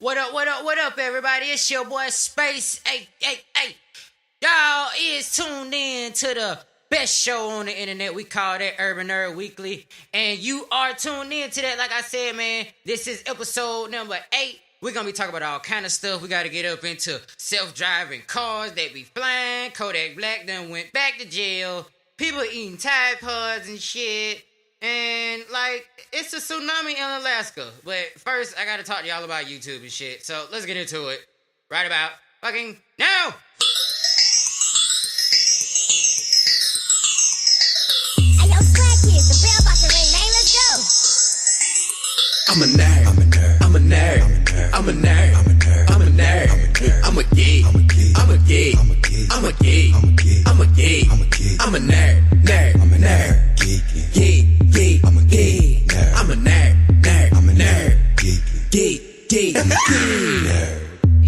What up, everybody? It's your boy Spayce. Hey. Y'all is tuned in to the best show on the internet. We call that Urban Nerd Weekly. And you are tuned in to that. Like I said, man, this is episode number 8. We're going to be talking about all kind of stuff. We got to get up into self-driving cars that be flying. Kodak Black done went back to jail. People eating Tide Pods and shit. And, like, it's a tsunami in Alaska. But first, I gotta talk to y'all about YouTube and shit. So, let's get into it. Right about fucking now! Hey, yo, Slack Kids, the bell about to ring, man. Let's go! I'm a nerd. I'm a geek. I'm a nerd. Geek. I'm a nerd.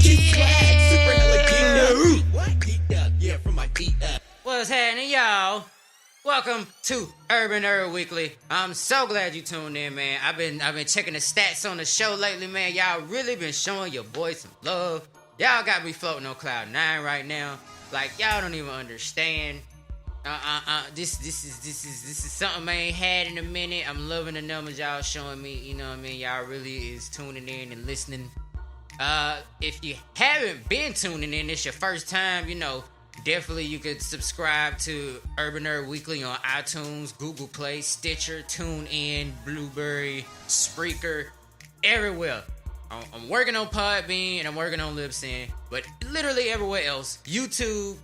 Super hella geeked up. Yeah, from my feet up. What's happening, y'all? Welcome to Urban Nerd Weekly. I'm so glad you tuned in, man. I've been checking the stats on the show lately, man. Y'all really been showing your boy some love. Y'all got me floating on cloud 9 right now. Like, y'all don't even understand. This is something I ain't had in a minute. I'm loving the numbers y'all showing me. You know what I mean? Y'all really is tuning in and listening. If you haven't been tuning in, it's your first time, you know, definitely you could subscribe to Urban Nerd Weekly on iTunes, Google Play, Stitcher, TuneIn, Blueberry, Spreaker, everywhere. I'm working on Podbean and I'm working on Libsyn, but literally everywhere else. YouTube,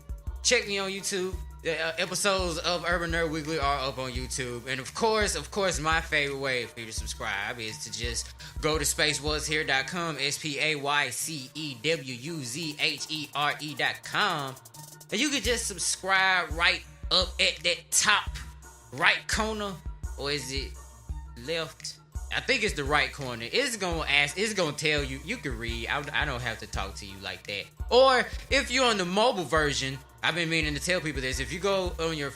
check me on YouTube. The episodes of Urban Nerd Weekly are up on YouTube. And of course, my favorite way for you to subscribe is to just go to spacewashere.com, SPAYCEWUZHERE.com. And you can just subscribe right up at that top right corner. Or is it left? I think it's the right corner. It's gonna tell you. You can read. I don't have to talk to you like that. Or if you're on the mobile version, I've been meaning to tell people this. If you're on your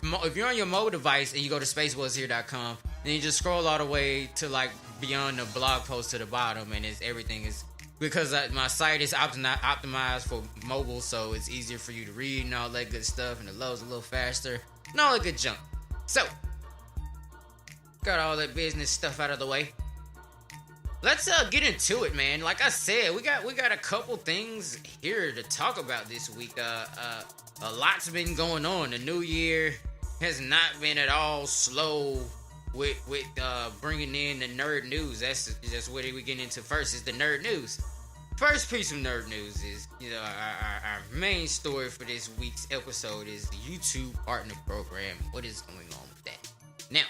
mobile device and you go to spacewashere.com, then you just scroll all the way to like beyond the blog post to the bottom, and everything is because my site is optimized for mobile, so it's easier for you to read and all that good stuff, and it loads a little faster and all that good junk. So got all that business stuff out of the way. Let's get into it, man. Like I said, we got a couple things here to talk about this week. A lot's been going on. The new year has not been at all slow with bringing in the nerd news. That's what we get into first. Is the nerd news. First piece of nerd news is, you know, our main story for this week's episode is the YouTube partner program. What is going on with that? Now,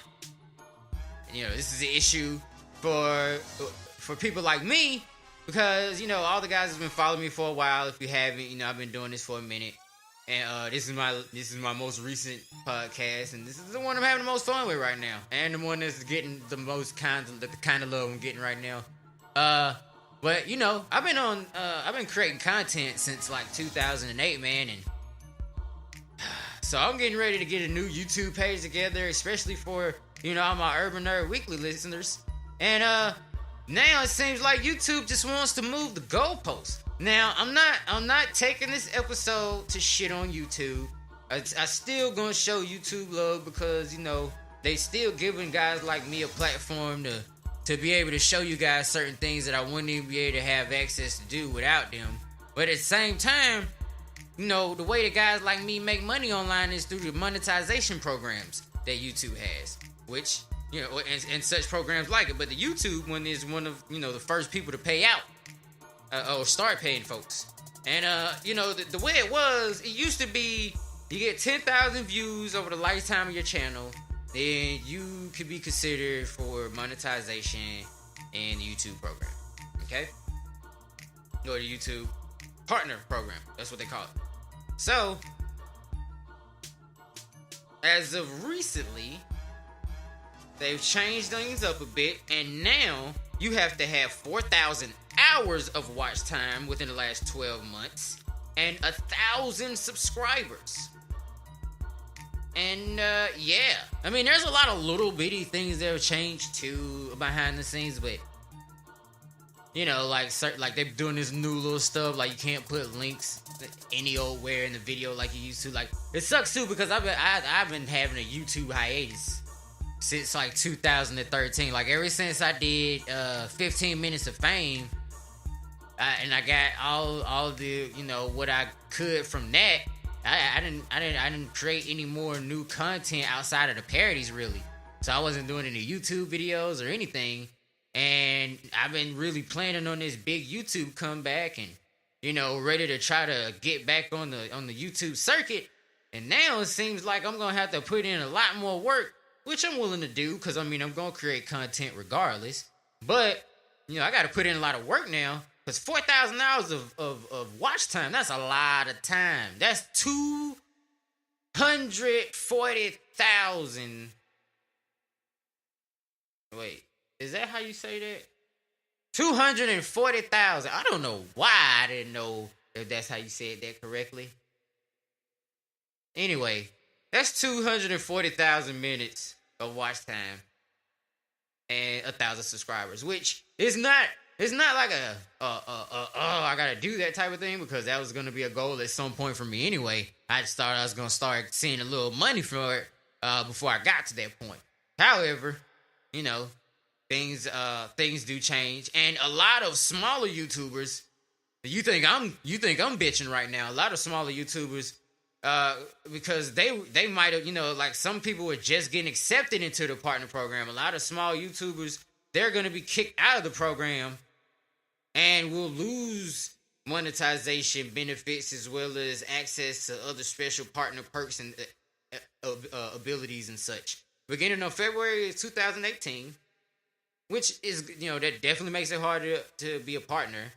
you know, this is an issue for people like me because, you know, all the guys have been following me for a while. If you haven't, you know, I've been doing this for a minute. And this is my most recent podcast, and this is the one I'm having the most fun with right now, and the one that's getting the most kind of love I'm getting right now. But you know, I've been creating content since like 2008, man, and so I'm getting ready to get a new YouTube page together, especially for, you know, all my Urban Nerd Weekly listeners. And now it seems like YouTube just wants to move the goalposts. Now, I'm not taking this episode to shit on YouTube. I still gonna show YouTube love because, you know, they still giving guys like me a platform to be able to show you guys certain things that I wouldn't even be able to have access to do without them. But at the same time, you know, the way that guys like me make money online is through the monetization programs that YouTube has, which, you know, and such programs like it. But the YouTube one is one of, you know, the first people to pay out. Or start paying folks. And, you know, the way it used to be, you get 10,000 views over the lifetime of your channel, then you could be considered for monetization in the YouTube program. Okay? Or the YouTube partner program. That's what they call it. So, as of recently, they've changed things up a bit, and now you have to have 4,000 hours of watch time within the last 12 months and 1,000 subscribers. And yeah, I mean, there's a lot of little bitty things that have changed too behind the scenes, but like they're doing this new little stuff. Like you can't put links any old where in the video like you used to. Like it sucks too because I've been having a YouTube hiatus since like 2013. Like ever since I did 15 minutes of fame, and I got all the what I could from that. I didn't create any more new content outside of the parodies really. So I wasn't doing any YouTube videos or anything. And I've been really planning on this big YouTube comeback and, ready to try to get back on the YouTube circuit. And now it seems like I'm going to have to put in a lot more work, which I'm willing to do because, I'm going to create content regardless. But, I got to put in a lot of work now because 4,000 hours of watch time, that's a lot of time. That's 240,000. Wait. Is that how you say that? 240,000. I don't know why I didn't know if that's how you said that correctly. Anyway, that's 240,000 minutes of watch time and 1,000 subscribers, which is not like I gotta do that type of thing because that was gonna be a goal at some point for me anyway. I just thought I was gonna start seeing a little money for it before I got to that point. However, things do change, and a lot of smaller YouTubers. You think I'm bitching right now? A lot of smaller YouTubers, because they might have, like some people are just getting accepted into the partner program. A lot of small YouTubers, they're gonna be kicked out of the program, and will lose monetization benefits as well as access to other special partner perks and abilities and such. Beginning of February 2018. Which is, that definitely makes it harder to be a partner.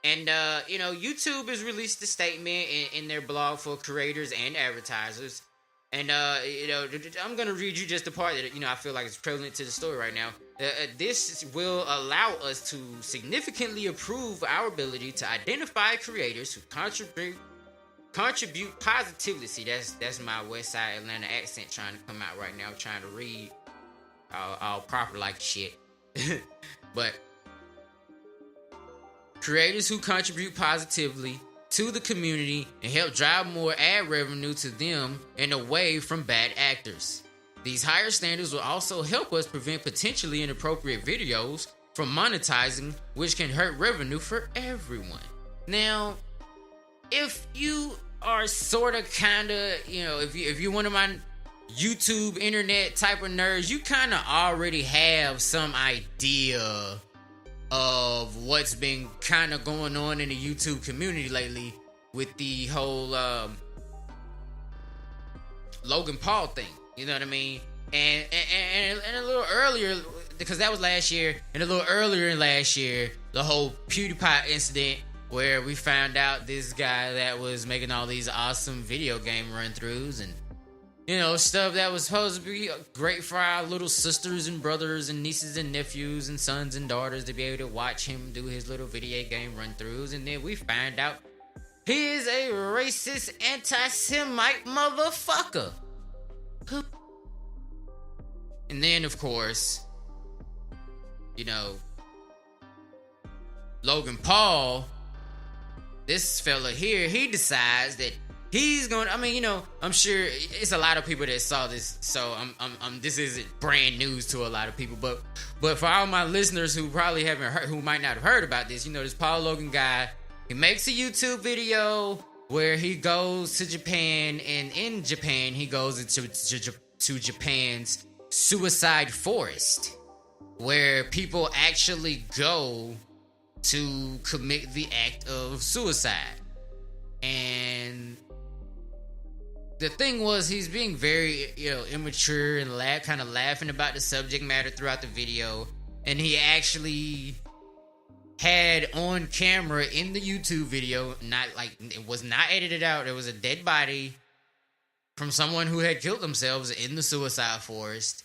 And, YouTube has released a statement in their blog for creators and advertisers. And, I'm going to read you just the part that, I feel like is prevalent to the story right now. This will allow us to significantly improve our ability to identify creators who contribute positively. See, that's my West Side Atlanta accent trying to come out right now. I'm trying to read all proper like shit. But creators who contribute positively to the community and help drive more ad revenue to them and away from bad actors. These higher standards will also help us prevent potentially inappropriate videos from monetizing, which can hurt revenue for everyone. Now, if you are sort of kind of, if you're one of my YouTube internet type of nerds, you kind of already have some idea of what's been kind of going on in the YouTube community lately with the whole Logan Paul thing. You know what I mean? And a little earlier, because that was last year, and a little earlier in last year, the whole PewDiePie incident where we found out this guy that was making all these awesome video game run-throughs and stuff that was supposed to be great for our little sisters and brothers and nieces and nephews and sons and daughters to be able to watch him do his little video game run-throughs. And then we find out he is a racist, anti-Semite motherfucker. And then, of course, Logan Paul, this fella here, he decides that he's going. I'm sure it's a lot of people that saw this, so this isn't brand news to a lot of people. But for all my listeners who probably haven't heard, who might not have heard about this, this Paul Logan guy, he makes a YouTube video where he goes to Japan, and in Japan he goes to Japan's suicide forest, where people actually go to commit the act of suicide. And the thing was, he's being very, immature and kind of laughing about the subject matter throughout the video. And he actually had on camera in the YouTube video, it was not edited out. There was a dead body from someone who had killed themselves in the suicide forest.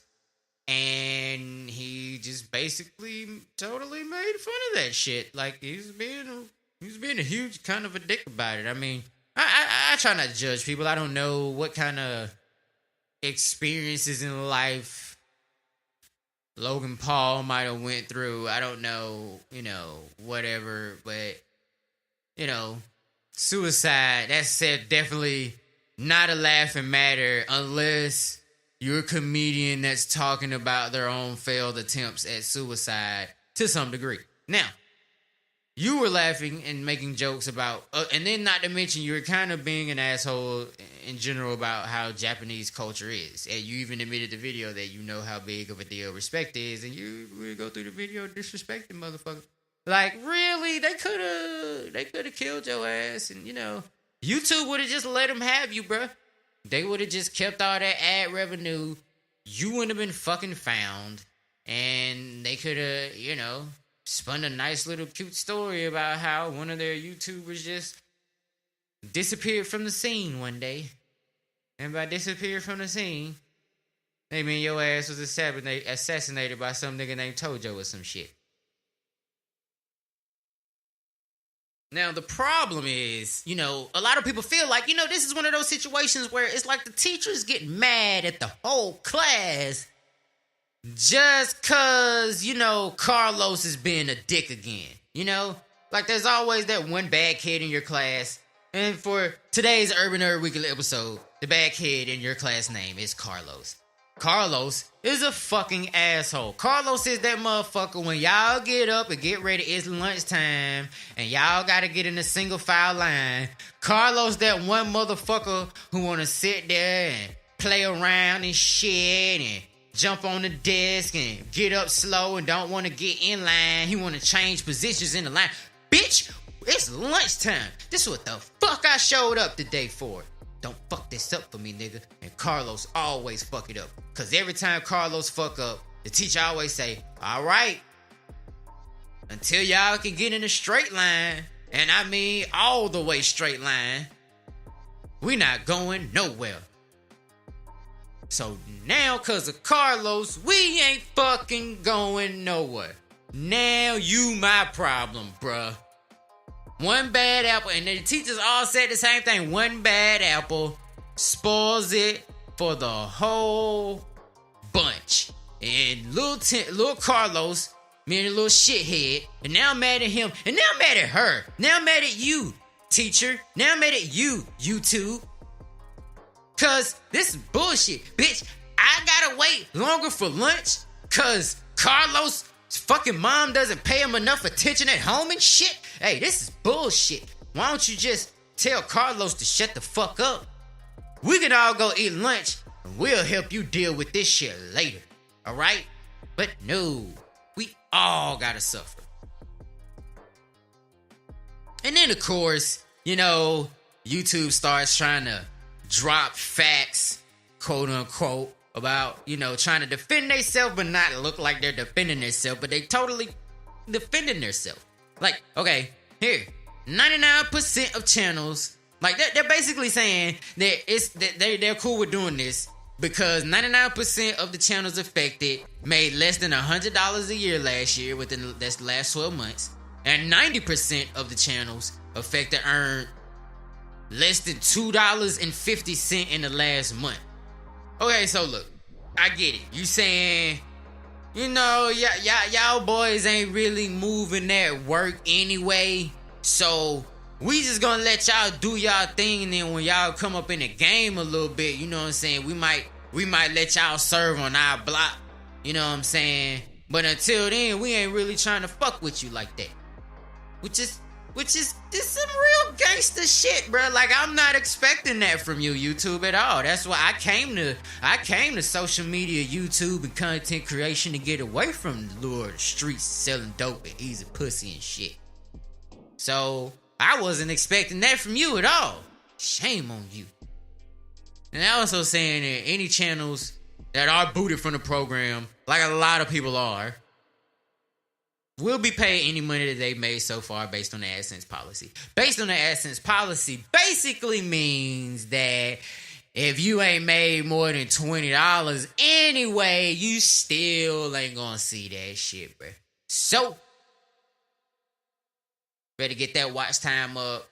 And he just basically totally made fun of that shit. Like, he's being a huge kind of a dick about it. I mean, I try not to judge people. I don't know what kind of experiences in life Logan Paul might have went through. I don't know, whatever. But, suicide, that's definitely not a laughing matter unless you're a comedian that's talking about their own failed attempts at suicide to some degree. Now, you were laughing and making jokes about, and then not to mention you were kind of being an asshole in general about how Japanese culture is. And you even admitted the video that you know how big of a deal respect is, and you really go through the video disrespecting motherfuckers. Like, really? They could have killed your ass, and YouTube would have just let them have you, bruh. They would have just kept all that ad revenue. You wouldn't have been fucking found, and they could have, spun a nice little cute story about how one of their YouTubers just disappeared from the scene one day. And by disappeared from the scene, they mean your ass was assassinated by some nigga named Tojo or some shit. Now, the problem is, a lot of people feel like, this is one of those situations where it's like the teachers get mad at the whole class just because, Carlos is being a dick again. Like there's always that one bad kid in your class. And for today's Urban Nerd Weekly episode, the bad kid in your class name is Carlos. Carlos is a fucking asshole. Carlos is that motherfucker when y'all get up and get ready, it's lunchtime, and y'all gotta get in a single file line. Carlos that one motherfucker who wanna sit there and play around and shit and jump on the desk and get up slow and don't want to get in line. He want to change positions in the line. Bitch, it's lunchtime. This is what the fuck I showed up today for. Don't fuck this up for me, nigga. And Carlos always fuck it up. Because every time Carlos fuck up, the teacher always say, all right, until y'all can get in a straight line, and I mean all the way straight line, we not going nowhere. So now, because of Carlos, we ain't fucking going nowhere. Now you my problem, bruh. One bad apple, and the teachers all said the same thing. One bad apple spoils it for the whole bunch. And little Carlos, being a little shithead, and now I'm mad at him, and now I'm mad at her. Now I'm mad at you, teacher. Now I'm mad at you, YouTube. Cause this is bullshit, bitch. I gotta wait longer for lunch cause Carlos' fucking mom doesn't pay him enough attention at home and shit. Hey, this is bullshit. Why don't you just tell Carlos to shut the fuck up? We can all go eat lunch and we'll help you deal with this shit later. Alright? But no, we all gotta suffer. And then of course, YouTube starts trying to drop facts, quote unquote, about, trying to defend themselves but not look like they're defending themselves, but they totally defending themselves. Like, okay, here, 99% of channels, like they're basically saying that they're cool with doing this because 99% of the channels affected made less than $100 a year last year within the last 12 months, and 90% of the channels affected earned less than $2.50 in the last month. Okay, so look, I get it. You saying, y'all boys ain't really moving that work anyway, so we just gonna let y'all do y'all thing, and then when y'all come up in the game a little bit, you know what I'm saying, we might let y'all serve on our block, you know what I'm saying? But until then, we ain't really trying to fuck with you like that. Which is this some real gangster shit, bro. Like, I'm not expecting that from you, YouTube, at all. That's why I came to social media, YouTube, and content creation to get away from the lure of the streets selling dope and easy pussy and shit. So I wasn't expecting that from you at all. Shame on you. And I also saying that any channels that are booted from the program, like a lot of people are, will be paid any money that they've made so far based on the AdSense policy. Based on the AdSense policy basically means that if you ain't made more than $20 anyway, you still ain't gonna see that shit, bro. So, better get that watch time up.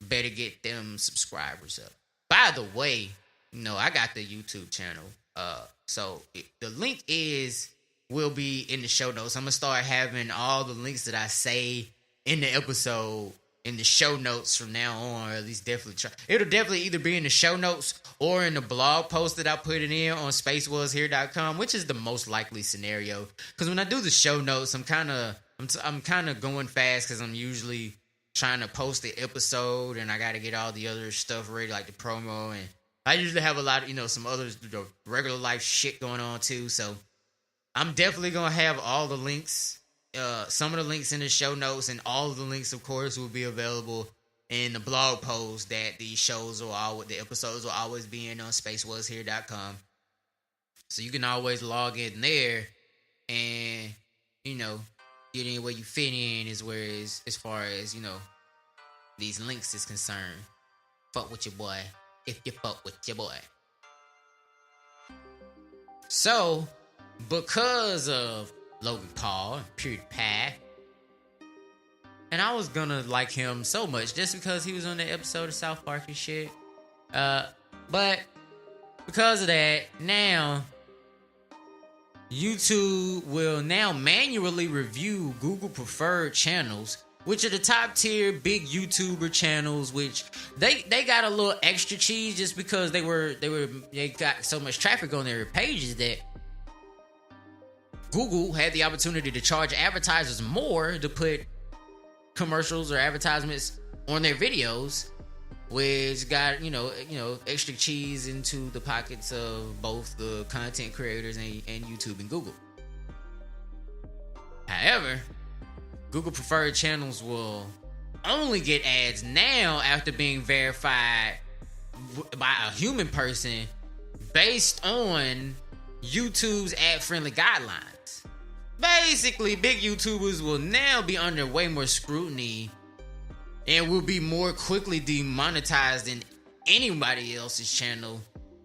Better get them subscribers up. By the way, I got the YouTube channel. So the link is will be in the show notes. I'm gonna start having all the links that I say in the episode in the show notes from now on, or at least definitely try. It'll definitely either be in the show notes or in the blog post that I put it in on spacewashere.com, which is the most likely scenario. Because when I do the show notes, I'm kind of going fast because I'm usually trying to post the episode and I got to get all the other stuff ready, like the promo, and I usually have a lot of some other regular life shit going on too. So I'm definitely gonna have all the links. Some of the links in the show notes, and all of the links, of course, will be available in the blog post that the episodes will always be in on spacewashere.com. So you can always log in there and, get in where you fit in as far as, these links is concerned. Fuck with your boy if you fuck with your boy. So, because of Logan Paul and PewDiePie, and I was gonna like him so much just because he was on the episode of South Park and shit, but because of that, now YouTube will now manually review Google preferred channels, which are the top tier big YouTuber channels, which they got a little extra cheese just because they got so much traffic on their pages that Google had the opportunity to charge advertisers more to put commercials or advertisements on their videos, which got extra cheese into the pockets of both the content creators and YouTube and Google. However, Google preferred channels will only get ads now after being verified by a human person based on YouTube's ad-friendly guidelines. Basically, big YouTubers will now be under way more scrutiny and will be more quickly demonetized than anybody else's channel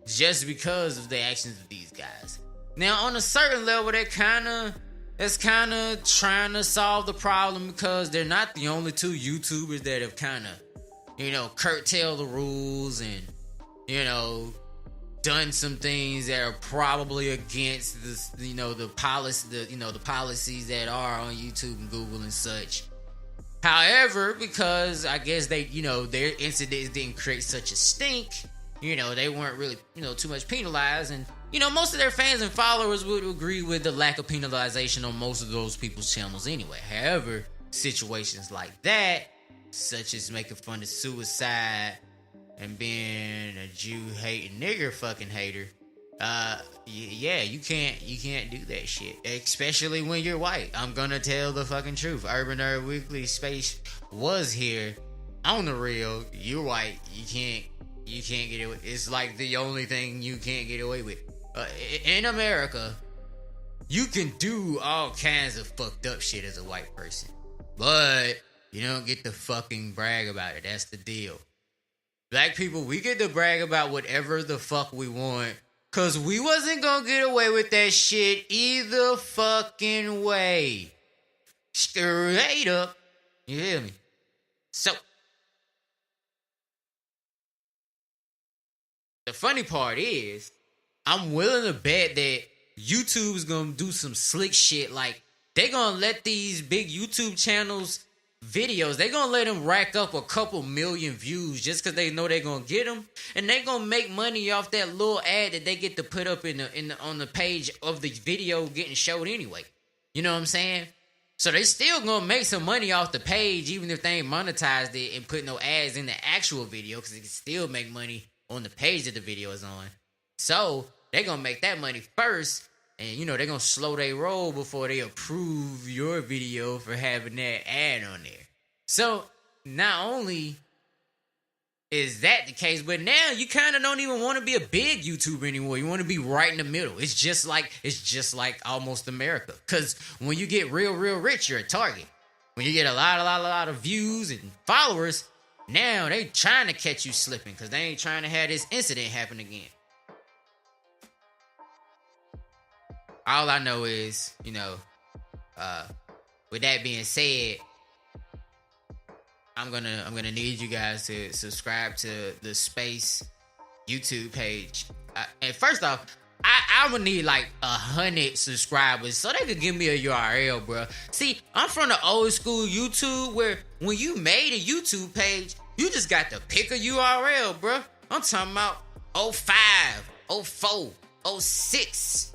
just because of the actions of these guys. Now, on a certain level, that's kind of trying to solve the problem, because they're not the only two YouTubers that have kind of, curtailed the rules and, done some things that are probably against the policies that are on YouTube and Google and such. However, because I guess their incidents didn't create such a stink, they weren't really too much penalized, and most of their fans and followers would agree with the lack of penalization on most of those people's channels anyway. However, situations like that, such as making fun of suicide and being a Jew hating nigger fucking hater, you can't do that shit, especially when you're white. I'm gonna tell the fucking truth. Urban Nerd Weekly Spayce was here on the real. You're white. You can't get away. It's like the only thing you can't get away with. In America, you can do all kinds of fucked up shit as a white person, but you don't get to fucking brag about it. That's the deal. Black people, we get to brag about whatever the fuck we want, cause we wasn't gonna get away with that shit either fucking way. Straight up. You hear me? So, the funny part is, I'm willing to bet that YouTube's gonna do some slick shit, like they gonna let these big YouTube channels videos, they gonna let them rack up a couple million views just because they know they're gonna get them, and they gonna make money off that little ad that they get to put up on the page of the video getting showed anyway. You know what I'm saying? So they still gonna make some money off the page even if they ain't monetized it and put no ads in the actual video, because they can still make money on the page that the video is on. So they gonna make that money first, and they're gonna slow their roll before they approve your video for having that ad on there. So not only is that the case, but now you kind of don't even want to be a big YouTuber anymore. You want to be right in the middle. It's just like almost America. Because when you get real rich, you're a target. When you get a lot of views and followers, now they trying to catch you slipping because they ain't trying to have this incident happen again. All I know is, with that being said, I'm gonna need you guys to subscribe to the Spayce YouTube page. And first off, I would need like 100 subscribers so they could give me a URL, bro. See, I'm from the old school YouTube where when you made a YouTube page, you just got to pick a URL, bro. I'm talking about 05, 04, 06.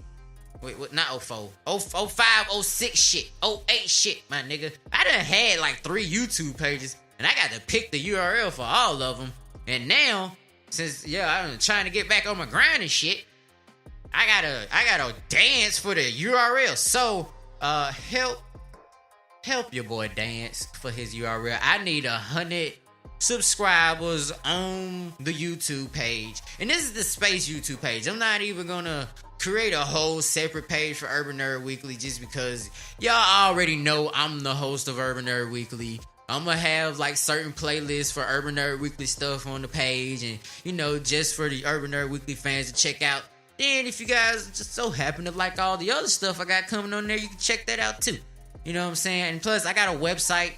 Wait, what? Not 04. 05, 06 shit. 08 shit, my nigga. I done had like 3 YouTube pages, and I got to pick the URL for all of them. And now, since, I'm trying to get back on my grind and shit, I gotta dance for the URL. So, help your boy dance for his URL. I need 100 subscribers on the YouTube page. And this is the Spayce YouTube page. I'm not even gonna create a whole separate page for Urban Nerd Weekly just because y'all already know I'm the host of Urban Nerd Weekly. I'm gonna have like certain playlists for Urban Nerd Weekly stuff on the page, and just for the Urban Nerd Weekly fans to check out. Then if you guys just so happen to like all the other stuff I got coming on there, you can check that out too. You know what I'm saying? And plus I got a website.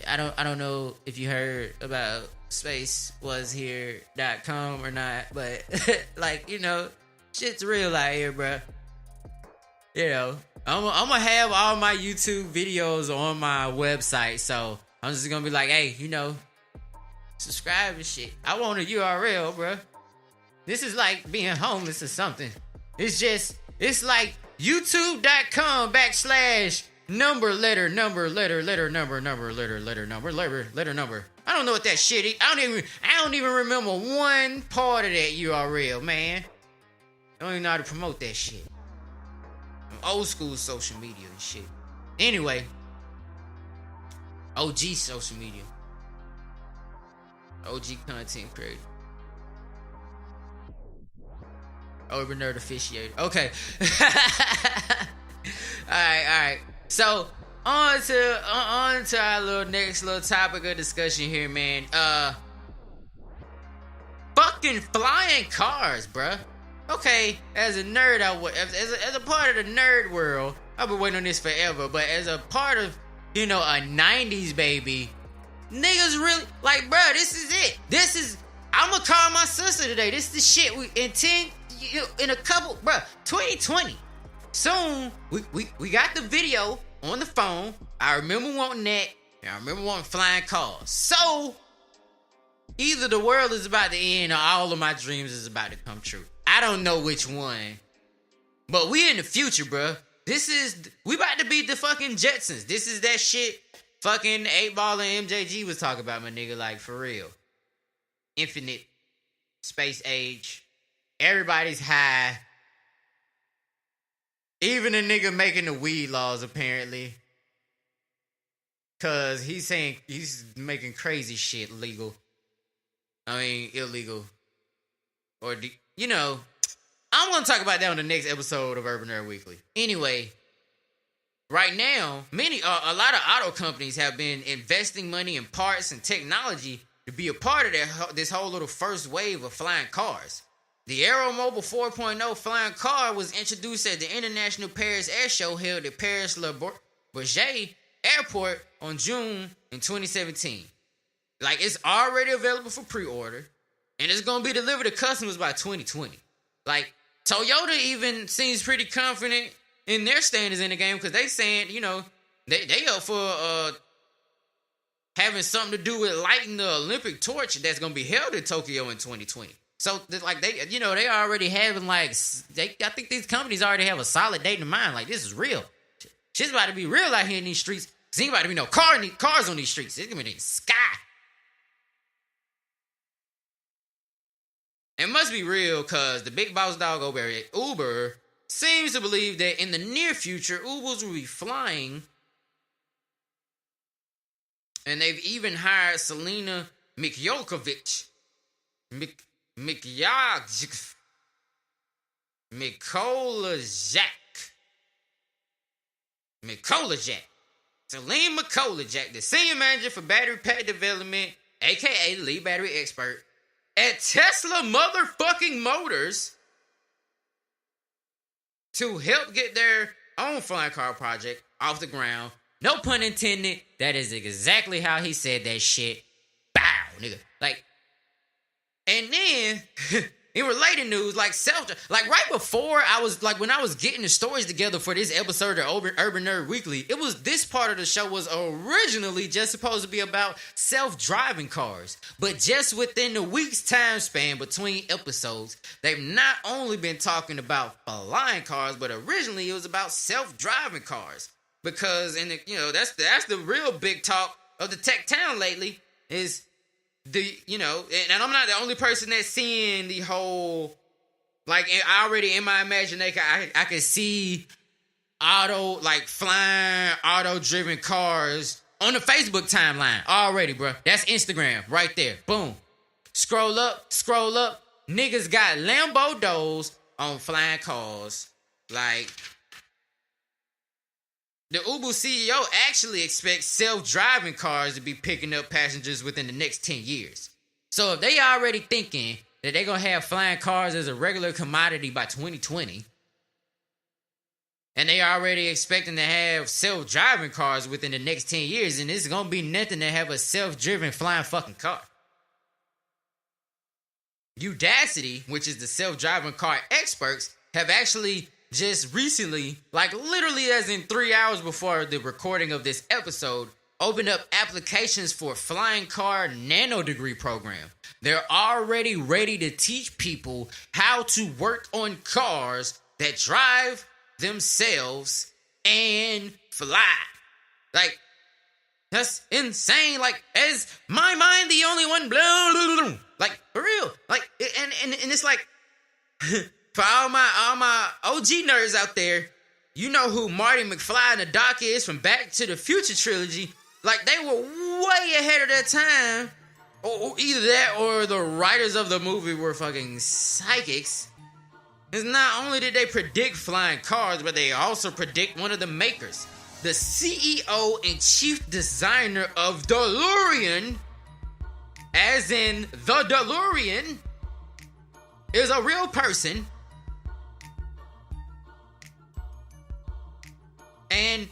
I don't know if you heard about spacewashere.com or not, but shit's real out here, bro. I'm gonna have all my YouTube videos on my website, so I'm just gonna be like, hey, subscribe and shit. I want a URL, bro. This is like being homeless or something. It's like youtube.com / number. I don't know what that shit is. I don't even remember one part of that URL, man. I don't even know how to promote that shit. Old school social media and shit. Anyway, OG social media. OG content creator. Urban Nerd officiator. Okay. Alright. So on to our next little topic of discussion here, man. Fucking flying cars, bruh. Okay, as a nerd, as a part of the nerd world, I've been waiting on this forever. But as a part of, a 90s baby, niggas really like, bruh, this is it. I'm gonna call my sister today. This is the shit in a couple, bruh, 2020. Soon, we got the video on the phone. I remember wanting that, and I remember wanting flying cars. So, either the world is about to end or all of my dreams is about to come true. I don't know which one. But we in the future, bruh. We about to be the fucking Jetsons. This is that shit fucking 8-Ball and MJG was talking about, my nigga, like, for real. Infinite space age. Everybody's high. Even the nigga making the weed laws, apparently. Cause he's saying he's making crazy shit illegal. Illegal. Or, I'm gonna talk about that on the next episode of Urban Nerd Weekly. Anyway, right now, a lot of auto companies have been investing money in parts and technology to be a part of this whole little first wave of flying cars. The Aeromobile 4.0 flying car was introduced at the International Paris Air Show held at Paris Le Bourget Airport on June in 2017. Like, it's already available for pre-order, and it's gonna be delivered to customers by 2020. Like, Toyota even seems pretty confident in their standards in the game because they saying, they up for having something to do with lighting the Olympic torch that's gonna be held in Tokyo in 2020. So, like, they already having, like, I think these companies already have a solid date in mind. Like, this is real. Shit's about to be real out here in these streets. There ain't about to be no cars on these streets. It's gonna be in the sky. It must be real because the big boss dog over at Uber seems to believe that in the near future, Ubers will be flying. And they've even hired Selena Mikolajic. Selene Mikolajic, the senior manager for battery pack development, aka the lead battery expert at Tesla motherfucking Motors, to help get their own flying car project off the ground. No pun intended. That is exactly how he said that shit. Bow, nigga. Like, and then in related news, like right before I was like when I was getting the stories together for this episode of Urban Nerd Weekly, it was this part of the show was originally just supposed to be about self-driving cars, but just within the week's time span between episodes, they've not only been talking about flying cars, but originally it was about self-driving cars because that's the real big talk of the tech town lately is. And I'm not the only person that's seeing the whole, like, already in my imagination, I can see flying auto-driven cars on the Facebook timeline already, bro. That's Instagram right there. Boom. Scroll up. Niggas got Lambo doors on flying cars. Like, the Uber CEO actually expects self-driving cars to be picking up passengers within the next 10 years. So if they already thinking that they're going to have flying cars as a regular commodity by 2020, and they already expecting to have self-driving cars within the next 10 years, and it's going to be nothing to have a self-driven flying fucking car. Udacity, which is the self-driving car experts, have actually just recently, like literally as in 3 hours before the recording of this episode, opened up applications for a flying car nano degree program. They're already ready to teach people how to work on cars that drive themselves and fly. Like, that's insane. Like, is my mind the only one? Blah, blah, blah. Like, for real. Like, and it's like... For all my OG nerds out there, you know who Marty McFly and the Doc is from Back to the Future trilogy. Like, they were way ahead of their time. Or either that or the writers of the movie were fucking psychics. Because not only did they predict flying cars, but they also predict one of the makers. The CEO and chief designer of DeLorean, as in the DeLorean, is a real person. And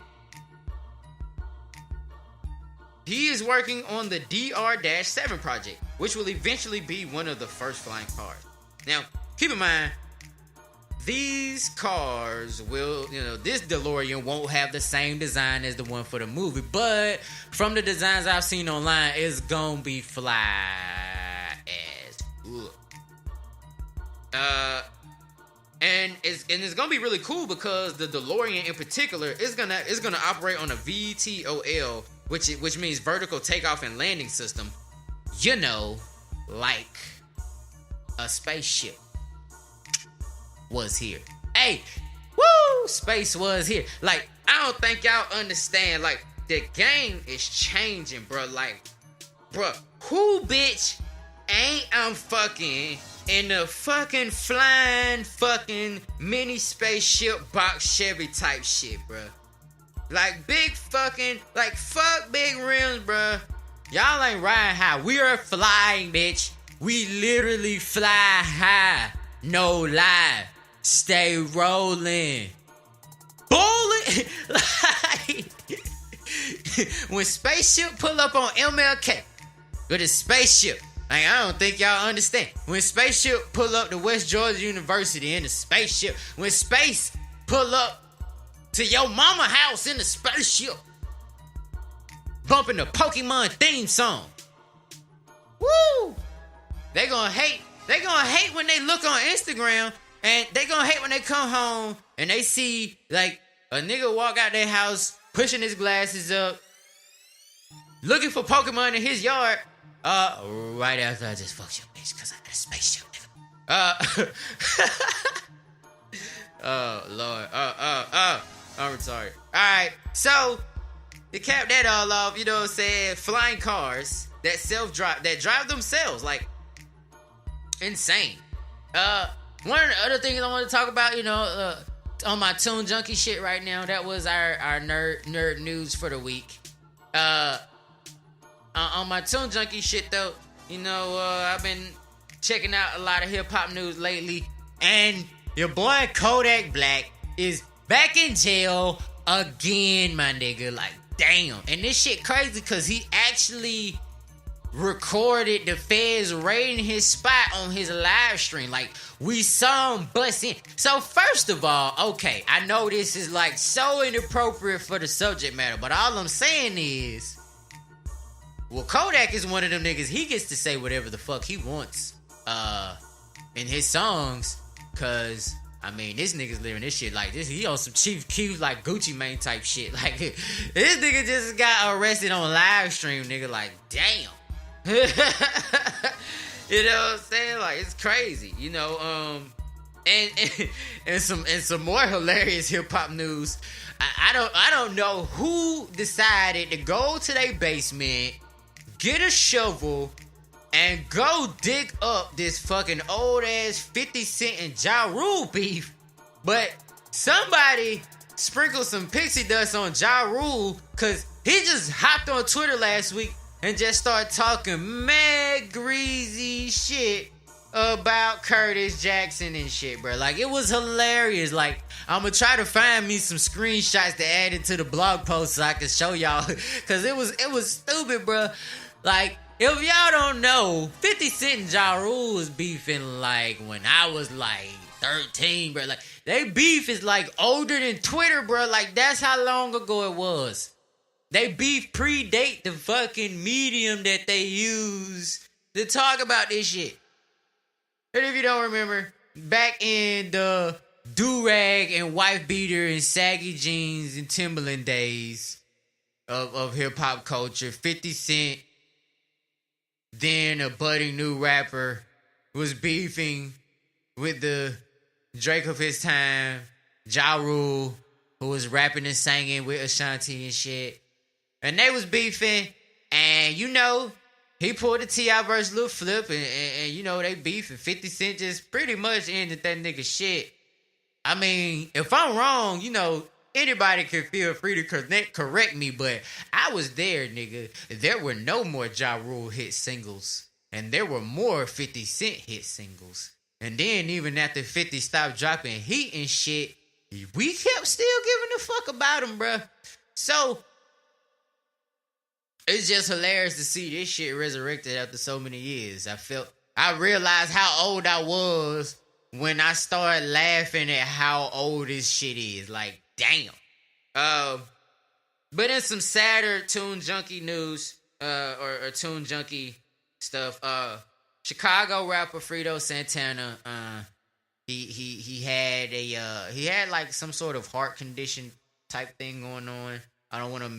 he is working on the DR-7 project, which will eventually be one of the first flying cars. Now, keep in mind, these cars will, this DeLorean won't have the same design as the one for the movie, but from the designs I've seen online, it's gonna be fly as fuck. And it's gonna be really cool because the DeLorean in particular is gonna operate on a VTOL, which means vertical takeoff and landing system. Like a spaceship was here. Hey, woo! Space was here. Like, I don't think y'all understand. Like, the game is changing, bro. Like, bro, who bitch ain't fucking in the fucking flying fucking mini spaceship box Chevy type shit, bruh. Like big fucking, like fuck big rims, bruh. Y'all ain't riding high. We are flying, bitch. We literally fly high. No lie. Stay rolling. Bowling. Like, when spaceship pull up on MLK with a spaceship, like, I don't think y'all understand. When spaceship pull up to West Georgia University in the spaceship, when Spayce pull up to your mama house in the spaceship, bumping the Pokemon theme song. Woo! They gonna hate when they look on Instagram, and they gonna hate when they come home and they see like a nigga walk out their house pushing his glasses up, looking for Pokemon in his yard. Right after I just fucked your bitch because I had a spaceship, nigga. Oh, Lord. I'm retarded. Alright, so, to cap that all off, you know what I'm saying? Flying cars that drive themselves, like, insane. One of the other things I want to talk about, on my Tune Junkie shit right now, that was our nerd news for the week. On my Tune Junkie shit though, I've been checking out a lot of hip hop news lately, and your boy Kodak Black is back in jail again, my nigga. Like, damn. And this shit crazy because he actually recorded the feds raiding his spot on his live stream. Like, we saw him bust in. So first of all, okay, I know this is like so inappropriate for the subject matter, but all I'm saying is, well, Kodak is one of them niggas. He gets to say whatever the fuck he wants in his songs, cause I mean, this nigga's living this shit like this. He on some Chief Keef, like Gucci Mane type shit. Like, this nigga just got arrested on live stream, nigga. Like, damn. You know what I'm saying? Like, it's crazy, you know. And some more hilarious hip hop news. I don't know who decided to go to their basement, get a shovel, and go dig up this fucking old ass 50 Cent and Ja Rule beef. But somebody sprinkled some pixie dust on Ja Rule, cause he just hopped on Twitter last week and just started talking mad greasy shit about Curtis Jackson and shit, bro. Like, it was hilarious. Like, I'm gonna try to find me some screenshots to add into the blog post so I can show y'all, cause it was stupid, bro. Like, if y'all don't know, 50 Cent and Ja Rule was beefing like when I was like 13, bro. Like, they beef is like older than Twitter, bro. Like, that's how long ago it was. They beef predate the fucking medium that they use to talk about this shit. And if you don't remember, back in the do-rag and wife beater and saggy jeans and Timberland days of hip-hop culture, 50 Cent, then a budding new rapper, was beefing with the Drake of his time, Ja Rule, who was rapping and singing with Ashanti and shit. And they was beefing, and you know, he pulled the T.I. verse Lil Flip, and you know, they beef, and 50 Cent just pretty much ended that nigga shit. I mean, if I'm wrong, you know, anybody can feel free to correct me, but I was there, nigga. There were no more Ja Rule hit singles, and there were more 50 Cent hit singles. And then even after 50 stopped dropping heat and shit, we kept still giving a fuck about him, bruh. So, it's just hilarious to see this shit resurrected after so many years. I realized how old I was when I started laughing at how old this shit is. Like, damn. But in some sadder Tune Junkie news, or Tune Junkie stuff, Chicago rapper Fredo Santana, he had like some sort of heart condition type thing going on. I don't want to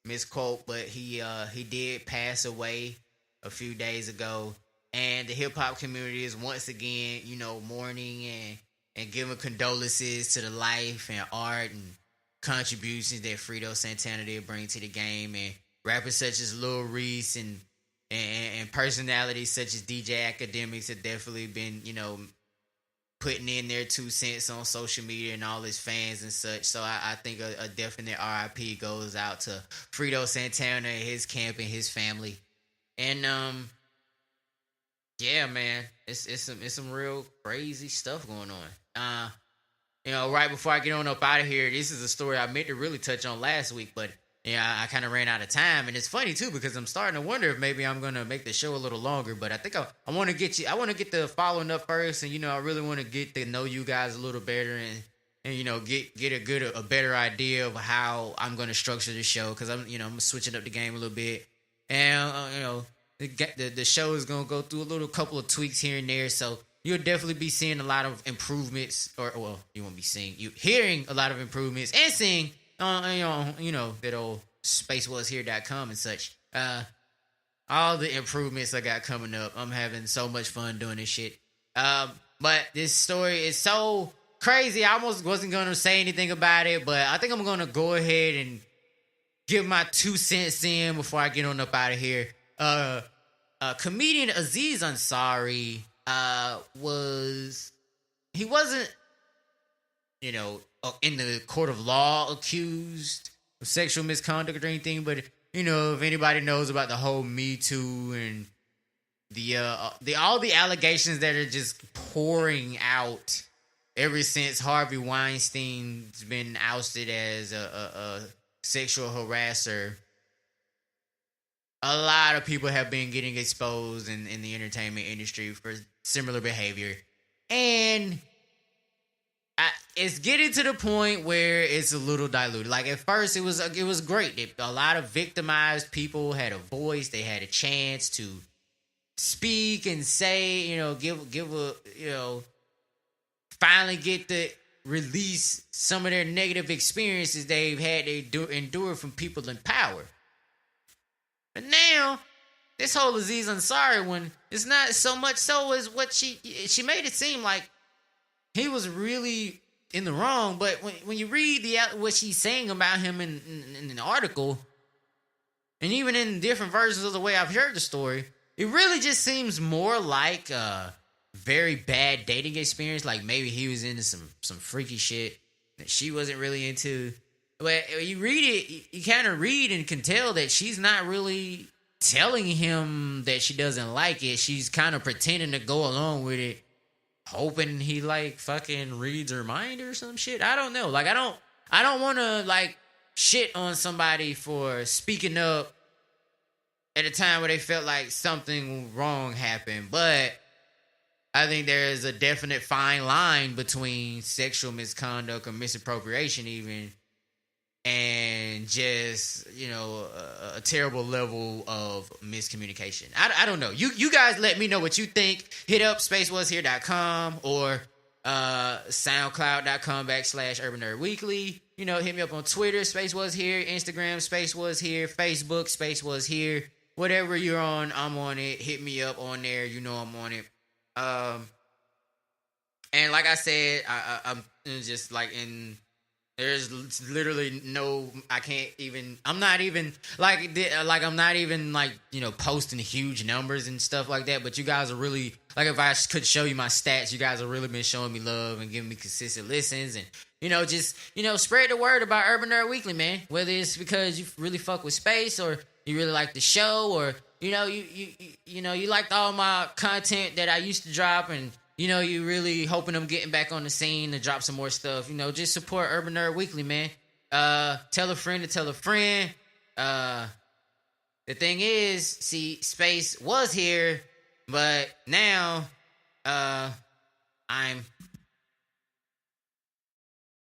misquote, but he did pass away a few days ago, and the hip hop community is once again, you know, mourning and giving condolences to the life and art and contributions that Fredo Santana did bring to the game, and rappers such as Lil Reese and personalities such as DJ Academics have definitely been, you know, putting in their 2 cents on social media and all his fans and such. So I think a definite R.I.P. goes out to Fredo Santana and his camp and his family. And yeah, man, it's some real crazy stuff going on. You know, right before I get on up out of here, this is a story I meant to really touch on last week, but yeah, I kind of ran out of time, and it's funny too because I'm starting to wonder if maybe I'm gonna make the show a little longer. But I think I want to get the following up first, and you know, I really want to get to know you guys a little better, and you know, get a better idea of how I'm gonna structure the show, because I'm switching up the game a little bit, and you know, the show is gonna go through a couple of tweaks here and there, so you'll definitely be seeing a lot of improvements, or well, you won't be hearing a lot of improvements and seeing. You know, that old SpaceWasHere.com and such. All the improvements I got coming up. I'm having so much fun doing this shit. But this story is so crazy. I almost wasn't going to say anything about it, but I think I'm going to go ahead and give my 2 cents in before I get on up out of here. Comedian Aziz Ansari wasn't, you know, in the court of law accused of sexual misconduct or anything, but you know, if anybody knows about the whole Me Too and the all the allegations that are just pouring out ever since Harvey Weinstein's been ousted as a sexual harasser, a lot of people have been getting exposed in the entertainment industry for similar behavior. And it's getting to the point where it's a little diluted. Like at first, it was great. A lot of victimized people had a voice. They had a chance to speak and say, give a, finally get to release some of their negative experiences they've had to endure from people in power. But now, this whole Aziz Ansari one is not so much so as what she made it seem like he was really in the wrong. But when you read what she's saying about him in the article, and even in different versions of the way I've heard the story, it really just seems more like a very bad dating experience. Like maybe he was into some freaky shit that she wasn't really into. But when you read it, you kind of read and can tell that she's not really telling him that she doesn't like it. She's kind of pretending to go along with it, hoping he like fucking reads her mind or some shit. I don't know. Like I don't want to like shit on somebody for speaking up at a time where they felt like something wrong happened, but I think there is a definite fine line between sexual misconduct or misappropriation even, and just, a terrible level of miscommunication. I don't know. You guys let me know what you think. Hit up spacewashere.com or soundcloud.com/Urban Nerd Weekly. Hit me up on Twitter, Space Was Here, Instagram, Space Was Here, Facebook, Space Was Here. Whatever you're on, I'm on it. Hit me up on there. I'm on it. And like I said, I'm just like there's literally no, I'm not even posting huge numbers and stuff like that, but you guys are really, like if I could show you my stats, you guys have really been showing me love and giving me consistent listens and, just spread the word about Urban Nerd Weekly, man. Whether it's because you really fuck with Spayce or you really like the show or, you liked all my content that I used to drop and, you really hoping I'm getting back on the scene to drop some more stuff. Just support Urban Nerd Weekly, man. Tell a friend to tell a friend. The thing is, see, Spayce was here, but now I'm